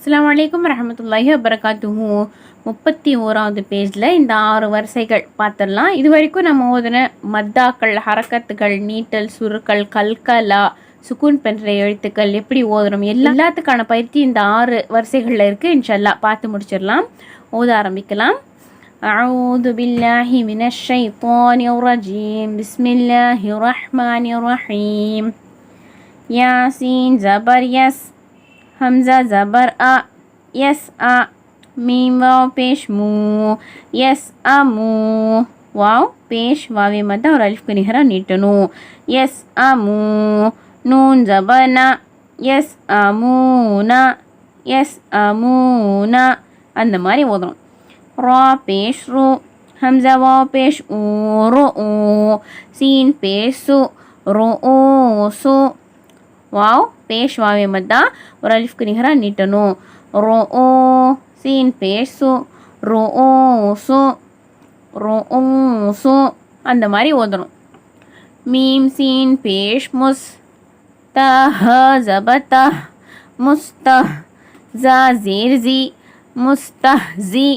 அஸ்ஸலாமு அலைக்கும் வரஹ்மத்துல்லாஹி வபரகாத்துஹு. 31வது பேஜில் இந்த 6 வரிசைகள் பார்த்துடலாம். இது வரைக்கும் நம்ம ஓதுன மத்தாக்கள், ஹரக்கத்துகள், நீட்டல், சுருக்கள், கல்கலா, சுக்கூன் பென்ற எழுத்துக்கள் எப்படி ஓதுறோம் எல்லாத்துக்கான பயிற்சி இந்த 6 வரிசைகளில் இருக்குது. இன்ஷால்லாஹ் பார்த்து முடிச்சிடலாம். ஓத ஆரம்பிக்கலாம். அஊது பில்லாஹி மினஷ் ஷைத்தானிர் ரஜீம். பிஸ்மில்லாஹிர் ரஹ்மானிர் ரஹீம். யாசீன் ஜபர் யஸ், हमज़ा ज़बर आ, यस आ, मीम वाव पेश मू, यस आ मू, वाव पेश वावे मद्दा और अलिफ को निहरा नीटनू, यस आ मू, नून ज़बर ना, यस आ मू ना, यस आ मू ना, அந்த மாதிரி ஓதுறோம். ரா பேஷ் ரு, ஹம்ஸா வாவ் பேஷ் ஊ, ரு ஊ, சீன் பேஷ் சு, ரு ஊ சு, वाव पेश वावे मद्दा और अलिफ को निहरा नीटनू, रो ओ सीन पेश सु, रो ओ सु, रो ओ सु, அந்த மாதிரி ஓதணும். மீம் சீன் பேஷ் முஸ், த ஹ ஜபத, முஸ்த, ஜா ஜீர் ஜி, முஸ்தஹ்ஸி,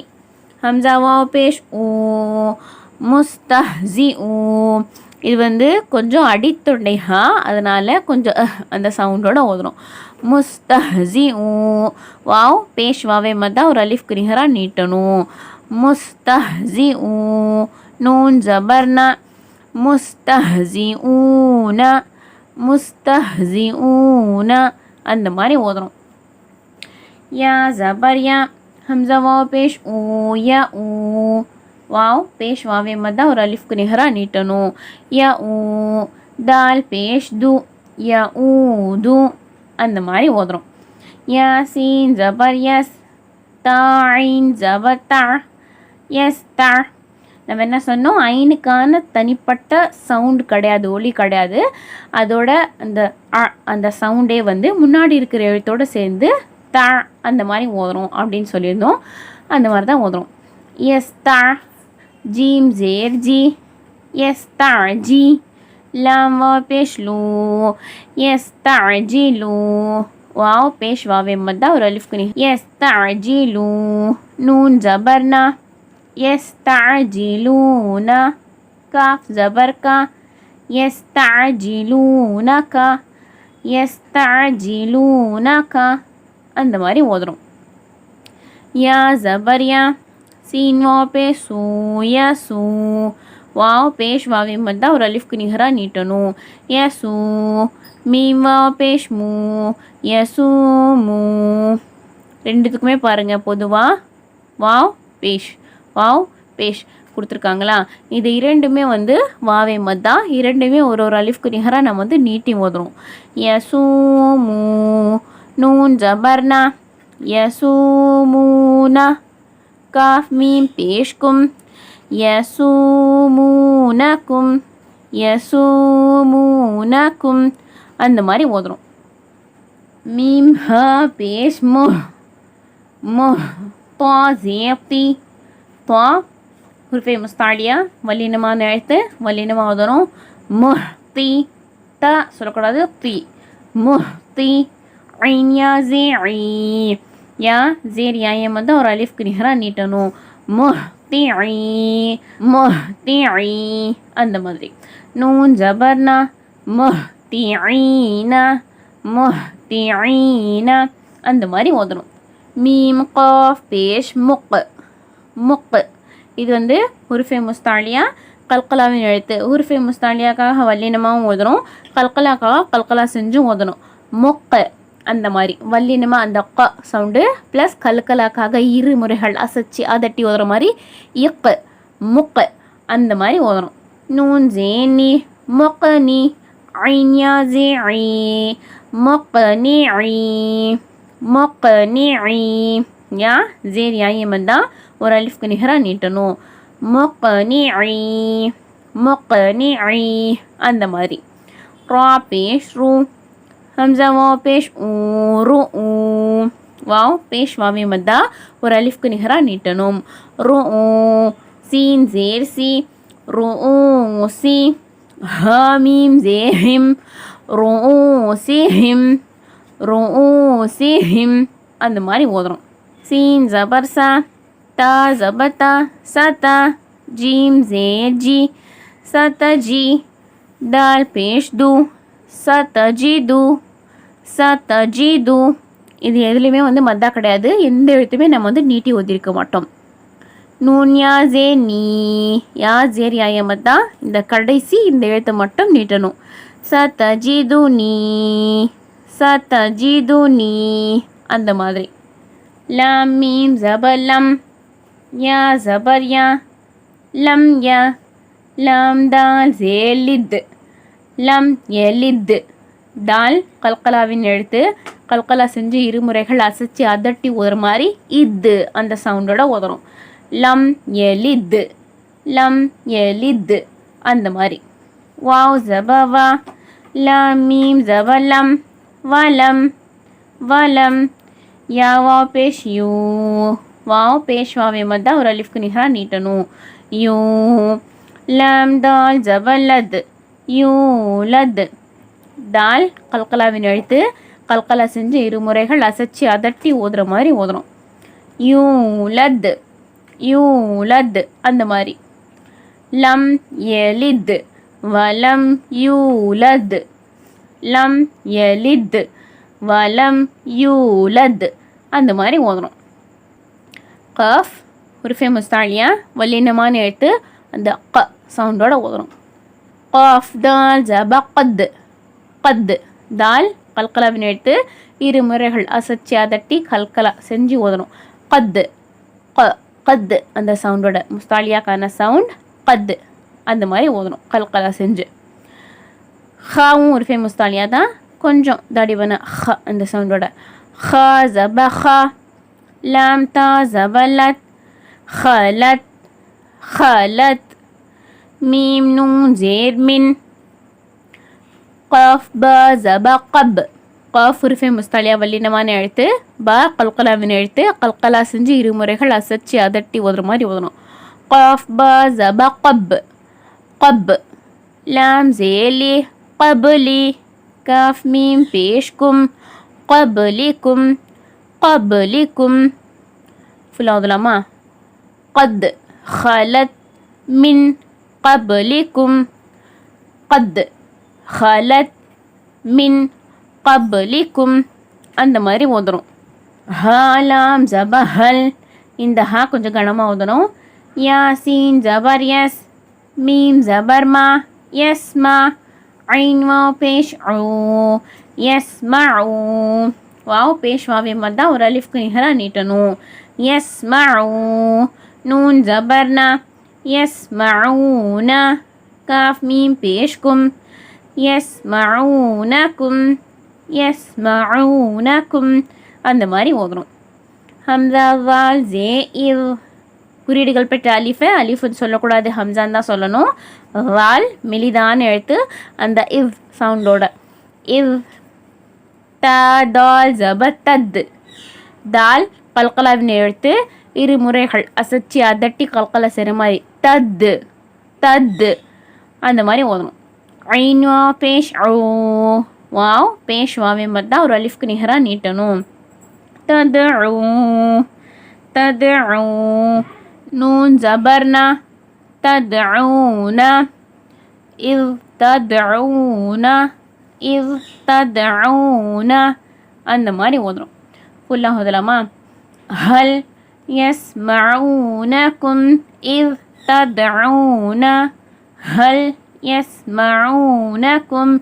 ஹம்ஸா வாவ் பேஷ் ஊ, முஸ்தஹ்ஸி ஊ. இது கொஞ்சம் அடித்தொண்டை ஹா, அதனால் கொஞ்சம் அந்த சவுண்டோட ஓதுறோம். முஸ்தஹ்ஸி ஊ, வாவ் பேஷ் வாவே மத்தா ஒரு அலிஃப் கிரிஹரா நீட்டணும். முஸ்தஹ்ஸி ஊ, நூன் ஜபர்னா, முஸ்தஹ்ஸி ஊன, முஸ்தஹ்ஸி ஊன, அந்த மாதிரி ஓதுறோம். யா ஜபர் யா, ஹம்ஸா வாவ் பேஷ் ஊ, யா ஊ, वाव पेश वावे मद्दा और अलिफ को निहरा नीटनो, या ऊ, दाल पेश दु, या ऊ दु, அந்த மாதிரி ஓதுறோம். யாசீன் ஜபர் யஸ், தாயின் ஜபர் தா, எஸ் தா. நம்ம என்ன சொன்னோம், ஐனுக்கான தனிப்பட்ட சவுண்ட் கிடையாது, ஒலி கிடையாது. அதோட அந்த சவுண்டே முன்னாடி இருக்கிற எழுத்தோடு சேர்ந்து தா அந்த மாதிரி ஓதுறோம் அப்படின்னு சொல்லியிருந்தோம். அந்த மாதிரி தான் ஓதுறோம். எஸ் தா, जीम जेर जी, यस्ताजी, लाम वाव पेश लू, यस्ताजिलू, वाव पेश वावे मद्दा और अलिफ को नहीं, यस्ताजिलू, नून जबर ना, यस्ताजिलूना, काफ जबर का, यस्ताजिलूना का, यस्ताजिलूना का, அந்த மாதிரி ஓதுறோம். யா ஜபர் யா, सीन वाव पे सू, या सू, वाव पेश वावे मद्दा और अलिफ को निहरा नीटनू, या सू, मीम वाव पेश மூ, யசூ மூ. ரெண்டுத்துக்குமே பாருங்கள், பொதுவாக வாவ் பேஷ், வாவ் பேஷ் கொடுத்துருக்காங்களா. இது இரண்டுமே வாவே மத்தா, இரண்டுமே ஒரு ஒரு அலிஃப்க்கு நிகராக நம்ம நீட்டி ஓதுறோம். யசூ மூ, நூன் ஜபர்னா, யசூ மூனா, काफ मीम पेश कुम, यसूमूनकुम, यसूमूनकुम, அந்த மாதிரி ஓதுறோம். மீம் ஹ பேஷ் மு, மு, தா ஜேப்தி, தா ஹுர்ஃபே முஸ்தாலியா, வல்லினமான எழுத்து, வல்லினமாக ஓதுறோம். முஹ்தி, த சொல்லக்கூடாது, தி, முஹ்தி, ஐன் யா ஜே ஐ, या जेर या ये मद्दा और अलिफ को निहरा नीटनो, मुहतिई, मुहतिई, அந்த மாதிரி. நூன் ஜபர்னா, முஹ்திஈனா, முஹ்திஈனா, அந்த மாதிரி ஓதணும். மீம் காஃப் பேஷ் முக், முக். இது ஹுர்ஃபே முஸ்தாலியா, கல்கலாவின் எழுத்து. ஹுர்ஃபே முஸ்தாலியாக்காக வல்லினமாகவும் ஓதுறோம், கல்கலாக்காக கல்கலா செஞ்சும் ஓதணும். முக் அந்த மாதிரி வல்லினமாக அந்த க சவுண்டு ப்ளஸ் கல்கலாக்காக இரு முறைகள் அசைச்சி அதட்டி ஓதுற மாதிரி இக், முக் அந்த மாதிரி ஓதுறோம். நூன் ஜேனி, முக்னி, ஐன் யா ஜே ஐ, முக்னி ஐ, முக்னி ஐ, யா ஜேர் யா ये मद्दा और अलिफ को निहरा நீட்டணும். முக்னி ஐ, முக்னி ஐ, அந்த மாதிரி. ரா பேஷ் ரூ, हमज़ा वाव पेश ऊ, रू ऊ, वाव पेश वावे मद्दा और अलिफ को निहरा नीटनोम, रू ऊ, सीन जेर सी, रू ऊ सी, ह मीम जेहिम, रू ऊ सी हिम, रू ऊ सी हिम, அந்த மாதிரி ஓதுறோம். சீன் ஜபர் சா, தா ஜபதா, சதா, ஜீம் ஜே ஜி, சதஜி, தால் பேஷ் து, சதஜிது, சதஜிது. இது எதுலேயுமே வந்து மத்தா கிடையாது. எந்த எழுத்துமே நம்ம வந்து நீட்டி ஓதிருக்க மாட்டோம். நூன் யா ஜே நீ, யா ஜேர் யாய மத்தா. இந்த கடைசி இந்த எழுத்தை மட்டும் நீட்டணும். சதஜிது நீ, சதஜிது நீ, அந்த மாதிரி. லம் மீம் ஜபர் லம், யா ஜபர் யா, லம் யா, லம் தால் ஜேலித், லம் எலித். தால் கல்கலாவின் எழுத்து. கல்கலா செஞ்சு இருமுறைகள் அசைச்சு அதட்டி ஓதுற மாதிரி இது அந்த சவுண்டோட ஓதுறோம். லம் எலித், லம் எலித், அந்த மாதிரி. வாவ் ஜபவா, லம் மீம் ஜபலம், வலம் வலம். யா வாவ் பேஷ் யூ, வாவ் பேஷ் வாவே மத்தா ஒரு அலிஃப்க்கு நிகராக நீட்டணும். யூ. லம் தால் ஜபலத், யூலத். தால் கல்கலாவின் எழுத்து. கல்கலா செஞ்சு இருமுறைகள் அசைச்சு அதட்டி ஓதுற மாதிரி ஓதுறோம். யூலத், யூலத், அந்த மாதிரி. லம் எலித், வலம் யூலத், லம் எலித், வலம் யூலத், அந்த மாதிரி ஓதுறோம். கஃப் உருஃபே முஸ்தாலியா வல்லினமான எழுத்து. அந்த க சவுண்டோட ஓதுறோம். கஃப் தால் ஜப கத், கத். தால் கல்கலாவின் எழுத்து. இருமுறைகள் அசைச்சு அதட்டி கல்கலா செஞ்சு ஓதணும். கத், கத், அந்த சவுண்டோட முஸ்தாலியாக்கான சவுண்ட் கத், அந்த மாதிரி ஓதணும் கல்கலா செஞ்சு. ஹாவும் ஒரு முஸ்தாலியா தான், கொஞ்சம் தடிவன ஹ அந்த சவுண்டோட. ஹ ஜப ஹ, லாம் தா ஜபலத், ஹலத், ஹலத். மீம் நூன் ஜேர் மின், கஃப் ப ஜப கப். கஃப் உருஃபே முஸ்தாலியா வல்லினமான எழுத்து. ப கல்கலாவின் எழுத்து. கல்கலா செஞ்சு இருமுறைகள் அசைச்சு அதட்டி ஓதுற மாதிரி ஓதணும். கஃப் ப ஜப கப், கப். லாம் ஜேலி, கபலி. கஃப் மீம் பேஷ்கும், கபலிக்கும், கபலிக்கும். ஃபுல்லாக ஓதலாமா? கத் ஹலத் மின் கபலிக்கும், கத் ஹலத் மின் கபலிக்கும், அந்த மாதிரி ஓதுறோம். ஹலாம் ஜபஹல். இந்த ஹா கொஞ்சம் கனமாக ஓதணும். யாசீன் ஜபர் எஸ், மீம் ஜபர் மா, எஸ் மா. ஐன் வாவ் பேஷ் ஊ, எஸ் மா ஊ. வாவ் பேஷ் வாவே மத்தா ஒரு அலிஃப்க்கு நிகராக நீட்டணும். எஸ் மா ஊ. நூன் ஜபர்னா, எஸ் மஊனா. காஃப் மீம் பேஷ்கும், எஸ் மஊனக்கும், எஸ் மஊனக்கும், அந்த மாதிரி ஓதுறோம். ஹம்சா வால் ஜே இவ். குறியீடுகள் பெற்ற அலிஃபை அலிஃப்னு சொல்லக்கூடாது, ஹம்சான் தான் சொல்லணும். வால் மெலிதான எழுத்து. அந்த இவ் சவுண்டோட. இவ். த தால் ஜப தத். தால் கல்கலாவின் எழுத்து. இருமுறைகள் அசைச்சி அதட்டி கல்கலா செய்கிற மாதிரி தத், தத், அந்த மாதிரி ஓதணும். ஐன் வாவ் பேஷ் ஊ. வாவ் பேஷ் வாவே மத்தா ஒரு அலிஃப்க்கு நிகராக நீட்டணும். தது ஊ, தது ஊ. நூன் ஜபர்னா, தத்ஊன, இவ் தத்ஊன, இவ் தத்ஊன, அந்த மாதிரி ஓதுறோம். ஃபுல்லாக ஓதலாமா? ஹல் யஸ்மஊனக்கும் இவ் தத்ஊன, ஹல் யஸ்மஊனக்கும்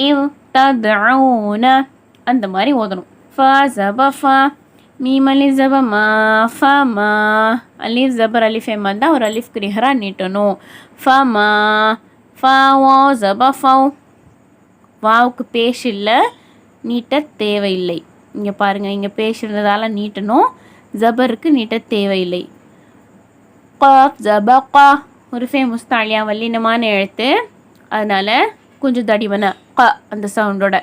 இவ் தத்ஊன, அந்த மாதிரி ஓதணும். ஃபா ஜப ஃபா, மீம் அலிஃப் ஜப மா, ஃபமா. அலிஃப் ஜபர் அலிஃபே மத்தா ஒரு அலிஃப்க்கு நிகராக நீட்டணும். ஃபமா. ஃபா வாவ் ஜப ஃபவ். வாவுக்கு பேஷ் இல்லை, நீட்ட தேவையில்லை. இங்கே பாருங்கள், இங்கே பேஷ் இருந்ததால் நீட்டணும். ஜபருக்கு நீட்ட தேவையில்லை. காஃப் ஜப கா. உருஃபே முஸ்தாலியா வல்லினமான எழுத்து. அதனால் கொஞ்சம் தடிவன க அந்த சவுண்டோட.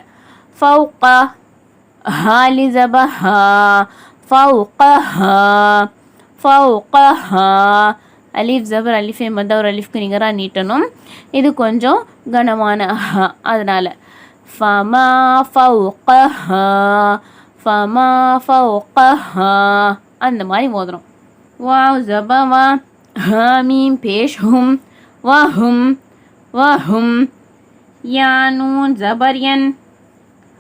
ஃபவுகா. ஹாலி ஜப ஹா, ஃபவுகஹா, ஃபவுகஹா. அலிஃப் ஜபர் அலிஃபே மத்தா ஒரு அலிஃப்க்கு நிகராக நீட்டணும். இது கொஞ்சம் கனமான ஹா, அதனால் ஃபமா ஃபவுகஹா, ஃபமா ஃபௌகஹா அந்த மாதிரி ஓதுறோம். Wow ஜபவா ஹாமீம் பேஷ்ஹும் வஹும் வஹும் yeah noon ஜபர்யன்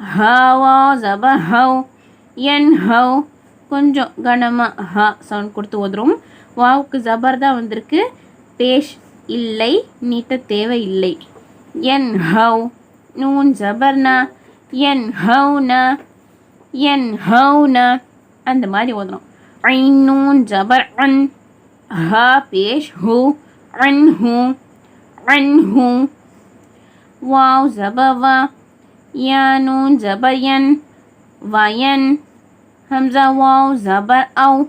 Hawa ஜபஹவ் N have கொஞ்சம் கனமாக ஹா சவுண்ட் கொடுத்து ஓதுறோம். வாவுக்கு ஜபர் தான் வந்திருக்கு, பேஷ் இல்லை, நீட்ட தேவை இல்லை. என் ஹவ் நூன் ஜபர்னா என் ஹவ்னா என் ஹவ்னா அந்த மாதிரி ஓதுறோம். ஐன் நூன் ஜபர் அன் ஹா பேஷ் ஹூ அன்ஹு அன்ஹு வாவ் ஜபவா யா நூன் ஜபர்யன் வயன் ஹம்சா வாவ் ஜபர் அவ்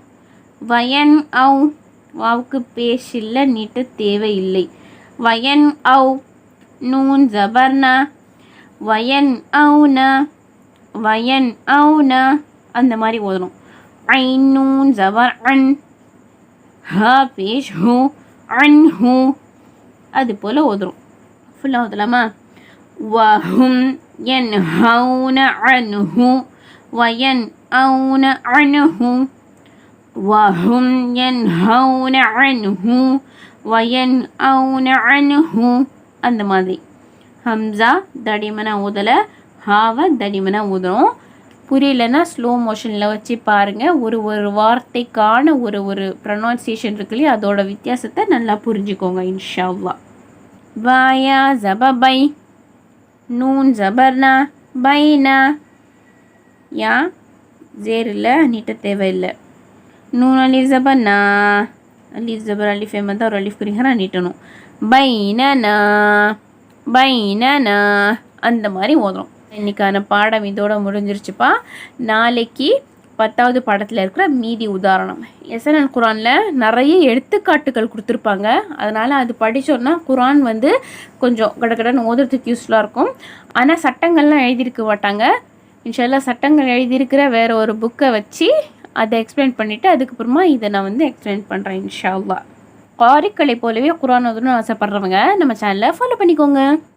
வயன் அவ் வாவுக்கு பேஷ் இல்லை, நீட்ட தேவை இல்லை. வயன் அவ் நூன் ஜபர்னா வயன் அவுனா வயன் அவுனா அந்த மாதிரி ஓதணும். ஐன் நூன் ஜபர் அன் ஹா பேஷ் ஹூ அன்ஹு அது போல் ஓதுறோம். ஃபுல்லாக ஓதலாமா? வஹும் என் ஹவுன அன்ஹு வயன் அவுன அன்ஹு வஹும் என் ஹவுன அன்ஹு வயன் அவுன அன்ஹு அந்த மாதிரி. ஹம்சா தடிமனாக ஊதலை, ஹாவை தடிமனாக ஊதுறோம். புரியலன்னா ஸ்லோ மோஷனில் வச்சு பாருங்கள். ஒரு ஒரு வார்த்தைக்கான ஒரு ஒரு ப்ரொனவுன்சியேஷன் இருக்குல்லையே, அதோட வித்தியாசத்தை நல்லா புரிஞ்சுக்கோங்க இன்ஷா அல்லாஹ். வாயா ஜபபை நூன் ஜபர்னா பைனா யா ஜேர் இல்லை, நீட்ட தேவையில்லை. நூன் அலிஃப் ஜபர்னா அலிஃப் ஜபர் அலிஃப் தான் ஒரு அலிஃப் குறிங்கிற நீட்டணும். பைனனா பைனனா அந்த மாதிரி ஓதுறோம். இன்றைக்கான பாடம் இதோட முடிஞ்சிருச்சுப்பா. நாளைக்கு 10வது பாடத்தில் இருக்கிற மீதி உதாரணம். எஸ்என்எல் குரானில் நிறைய எடுத்துக்காட்டுகள் கொடுத்துருப்பாங்க. அதனால் அது படித்தோன்னா குரான் வந்து கொஞ்சம் கடகடன்னு ஓதுறதுக்கு யூஸ்ஃபுல்லாக இருக்கும். ஆனால் சட்டங்கள்லாம் எழுதியிருக்க மாட்டாங்க. இன்ஷால்லா சட்டங்கள் எழுதியிருக்கிற வேறு ஒரு புக்கை வச்சு அதை எக்ஸ்பிளைன் பண்ணிவிட்டு அதுக்கப்புறமா இதை நான் வந்து எக்ஸ்பிளைன் பண்ணுறேன் இன்ஷா அல்லாஹ். காரிக்களை போலவே குரான் ஓதணும்னு ஆசைப்பட்றவங்க நம்ம சேனலை ஃபாலோ பண்ணிக்கோங்க.